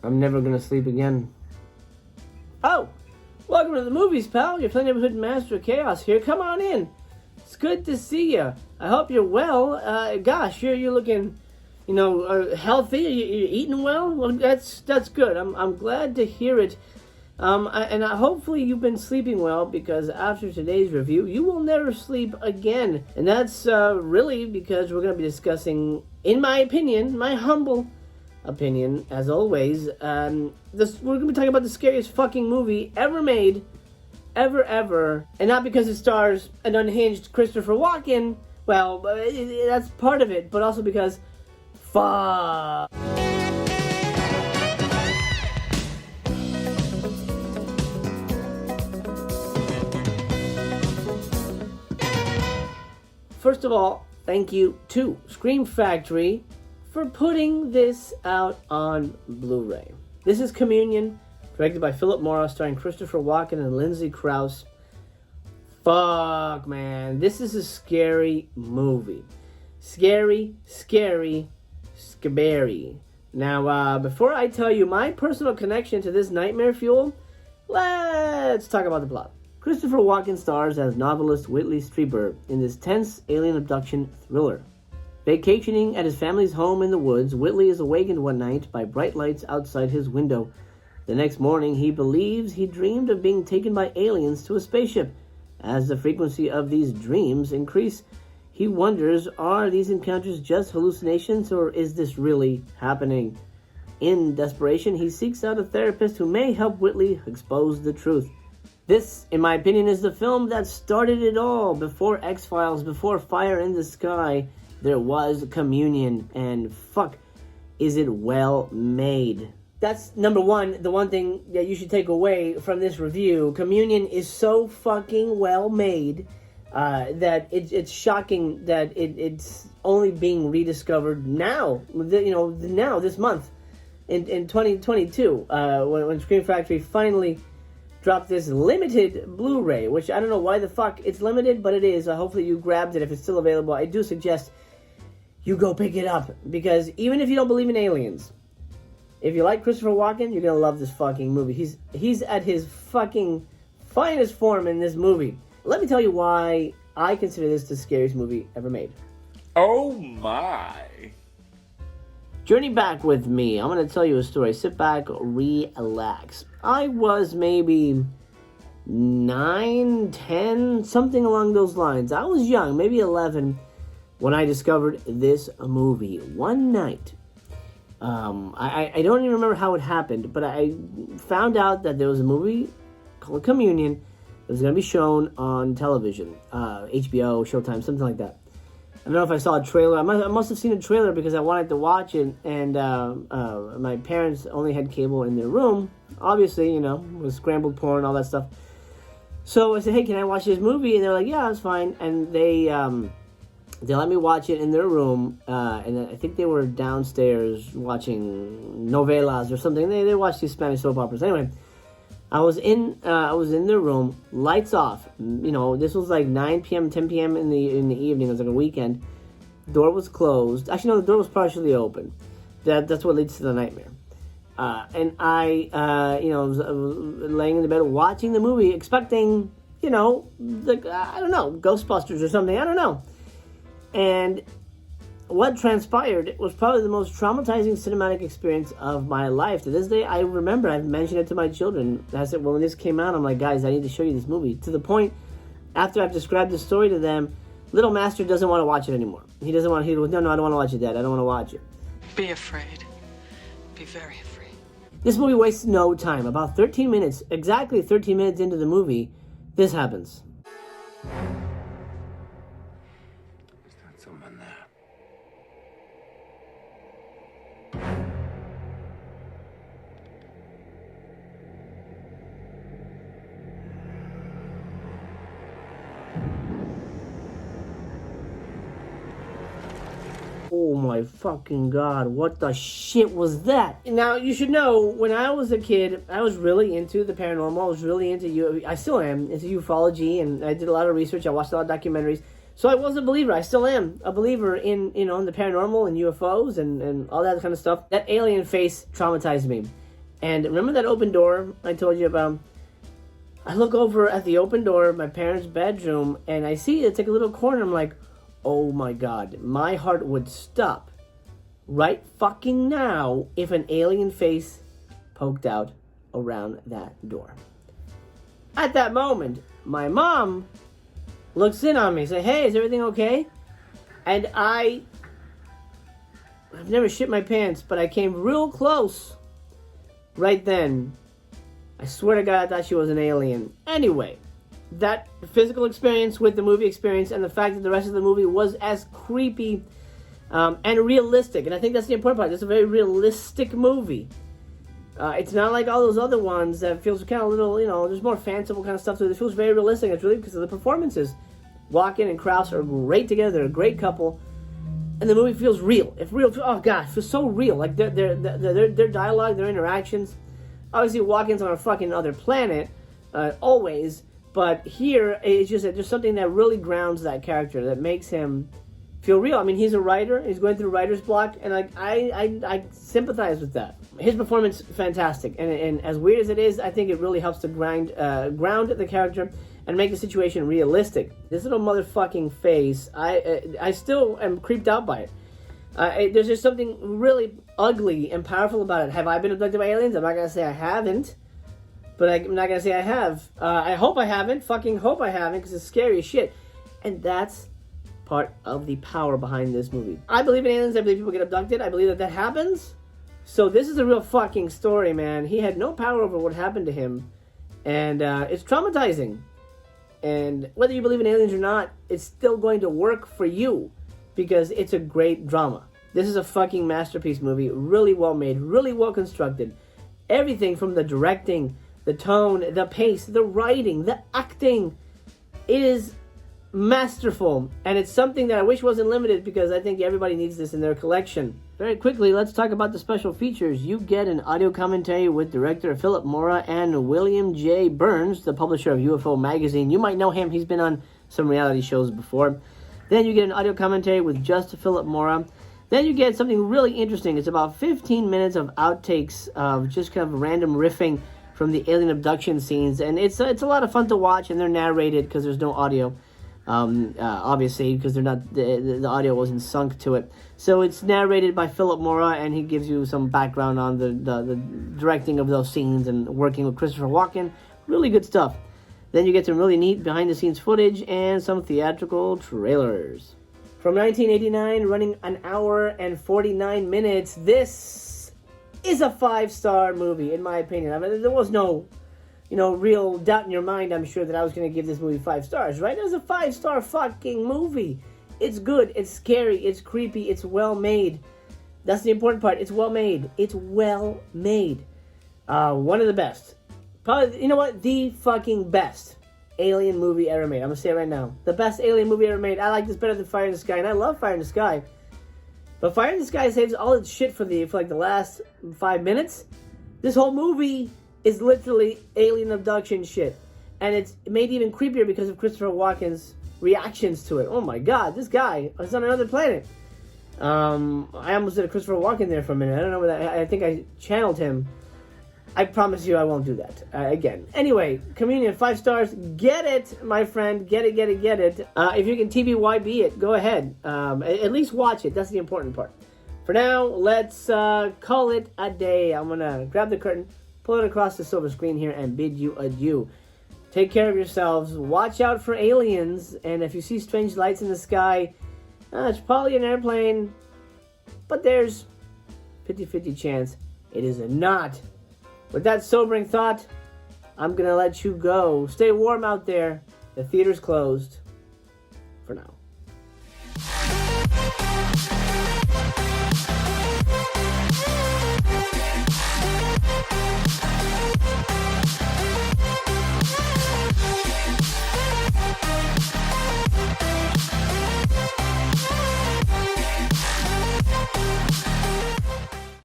I'm never gonna sleep again. Oh! Welcome to the movies, pal. Your Planet Neighborhood Master of Chaos here. Come on in. It's good to see you. I hope you're well. Gosh, you're looking, healthy. You're eating well. Well, that's good. I'm glad to hear it. Hopefully you've been sleeping well, because after today's review, you will never sleep again. And that's really because we're going to be discussing, in my opinion, my humble opinion, as always, we're going to be talking about the scariest fucking movie ever made, ever. And not because it stars an unhinged Christopher Walken. Well, that's part of it, but also because, fuck. First of all, thank you to Scream Factory for putting this out on Blu-ray. This is Communion, directed by Philip Morris, starring Christopher Walken and Lindsay Krause. Fuck, man. This is a scary movie. Scary. Now, before I tell you my personal connection to this nightmare fuel, let's talk about the plot. Christopher Walken stars as novelist Whitley Strieber in this tense alien abduction thriller. Vacationing at his family's home in the woods, Whitley is awakened one night by bright lights outside his window. The next morning, he believes he dreamed of being taken by aliens to a spaceship. As the frequency of these dreams increase, he wonders, are these encounters just hallucinations, or is this really happening? In desperation, he seeks out a therapist who may help Whitley expose the truth. This, in my opinion, is the film that started it all. Before X-Files, before Fire in the Sky, there was Communion, and fuck, is it well made. That's number one, the one thing that you should take away from this review. Communion is so fucking well made that it's shocking that it's only being rediscovered now, this month, in 2022, when Scream Factory finally dropped this limited Blu-ray, which I don't know why the fuck it's limited, but it is. Hopefully you grabbed it if it's still available. I do suggest you go pick it up, because even if you don't believe in aliens, if you like Christopher Walken, you're gonna love this fucking movie. He's at his fucking finest form in this movie. Let me tell you why I consider this the scariest movie ever made. Oh my. Journey back with me. I'm going to tell you a story. Sit back, relax. I was maybe 9, 10, something along those lines. I was young, maybe 11, when I discovered this movie. One night, I don't even remember how it happened, but I found out that there was a movie called Communion that was going to be shown on television. HBO, Showtime, something like that. I don't know if I saw a trailer. I must have seen a trailer because I wanted to watch it, and my parents only had cable in their room. Obviously, with scrambled porn and all that stuff. So I said, hey, can I watch this movie? And they're like, yeah, it's fine. And they let me watch it in their room, and I think they were downstairs watching novelas or something. They watched these Spanish soap operas. Anyway, I was in their room, lights off. This was like 9 p.m., 10 p.m. in the evening. It was like a weekend. Door was closed. Actually, no, the door was partially open. That's what leads to the nightmare. And I was laying in the bed watching the movie, expecting, I don't know, Ghostbusters or something. I don't know. And what transpired was probably the most traumatizing cinematic experience of my life. To this day, I remember, I've mentioned it to my children. I said, when this came out, I'm like, guys, I need to show you this movie. To the point, after I've described the story to them, Little Master doesn't want to watch it anymore. He goes, no, I don't want to watch it, Dad. I don't want to watch it. Be afraid. Be very afraid. This movie wastes no time. About 13 minutes, exactly 13 minutes into the movie, this happens. Someone there. Oh my fucking god, what the shit was that? Now, you should know, when I was a kid, I was really into the paranormal. I was really into, I still am, into ufology, and I did a lot of research. I watched a lot of documentaries. So I was a believer. I still am a believer in, in the paranormal and UFOs and all that kind of stuff. That alien face traumatized me. And remember that open door I told you about? I look over at the open door of my parents' bedroom, and I see it's like a little corner. I'm like, oh my God, my heart would stop right fucking now if an alien face poked out around that door. At that moment, my mom looks in on me, say, hey, is everything okay? And I've never shit my pants, but I came real close right then. I swear to God, I thought she was an alien. Anyway, that physical experience with the movie experience and the fact that the rest of the movie was as creepy and realistic. And I think that's the important part. It's a very realistic movie. It's not like all those other ones that feels kind of a little, there's more fanciful kind of stuff to it. It feels very realistic. It's really because of the performances. Walken and Krause are great together. They're a great couple. And the movie feels real. It feels so real. Like their dialogue, their interactions. Obviously, Walken's on a fucking other planet, always. But here, it's just there's something that really grounds that character, that makes him feel real. I mean, he's a writer. He's going through writer's block, and I sympathize with that. His performance, fantastic. And as weird as it is, I think it really helps to ground the character and make the situation realistic. This little motherfucking face, I still am creeped out by it. There's just something really ugly and powerful about it. Have I been abducted by aliens? I'm not going to say I haven't. But I'm not going to say I have. I hope I haven't. Fucking hope I haven't, because it's scary as shit. And that's part of the power behind this movie. I believe in aliens. I believe people get abducted. I believe that happens. So this is a real fucking story, man. He had no power over what happened to him. And it's traumatizing. And whether you believe in aliens or not, it's still going to work for you. Because it's a great drama. This is a fucking masterpiece movie. Really well made. Really well constructed. Everything from the directing, the tone, the pace, the writing, the acting. It is masterful. And it's something that I wish wasn't limited, because I think everybody needs this in their collection. Very quickly, let's talk about the special features. You get an audio commentary with director Philip Mora and William J. Burns, the publisher of UFO Magazine. You might know him. He's been on some reality shows before. Then you get an audio commentary with just Philip Mora. Then you get something really interesting. It's about 15 minutes of outtakes of just kind of random riffing from the alien abduction scenes. And it's a lot of fun to watch, and they're narrated because there's no audio. Obviously, because they're not the audio wasn't sunk to it. So it's narrated by Philip Mora, and he gives you some background on the directing of those scenes and working with Christopher Walken. Really good stuff. Then you get some really neat behind-the-scenes footage and some theatrical trailers. From 1989, running an hour and 49 minutes, this is a 5-star movie, in my opinion. I mean, there was no, real doubt in your mind, I'm sure, that I was going to give this movie 5 stars, right? It was a 5-star fucking movie. It's good, it's scary, it's creepy, it's well made. That's the important part. It's well made. It's well made. One of the best. Probably, you know what? The fucking best alien movie ever made. I'm going to say it right now. The best alien movie ever made. I like this better than Fire in the Sky, and I love Fire in the Sky. But Fire in the Sky saves all its shit for like the last 5 minutes. This whole movie is literally alien abduction shit. And it's made even creepier because of Christopher Walken's reactions to it. Oh my God, this guy is on another planet. I almost did a Christopher Walken there for a minute. I don't know where that. I think I channeled him. I promise you I won't do that again. Anyway, Communion, 5 stars. Get it, my friend. Get it. If you can TBYB it, go ahead. At least watch it. That's the important part. For now, let's call it a day. I'm going to grab the curtain, pull it across the silver screen here, and bid you adieu. Take care of yourselves. Watch out for aliens. And if you see strange lights in the sky, it's probably an airplane. But there's 50-50 chance it is not. With that sobering thought, I'm going to let you go. Stay warm out there. The theater's closed for now.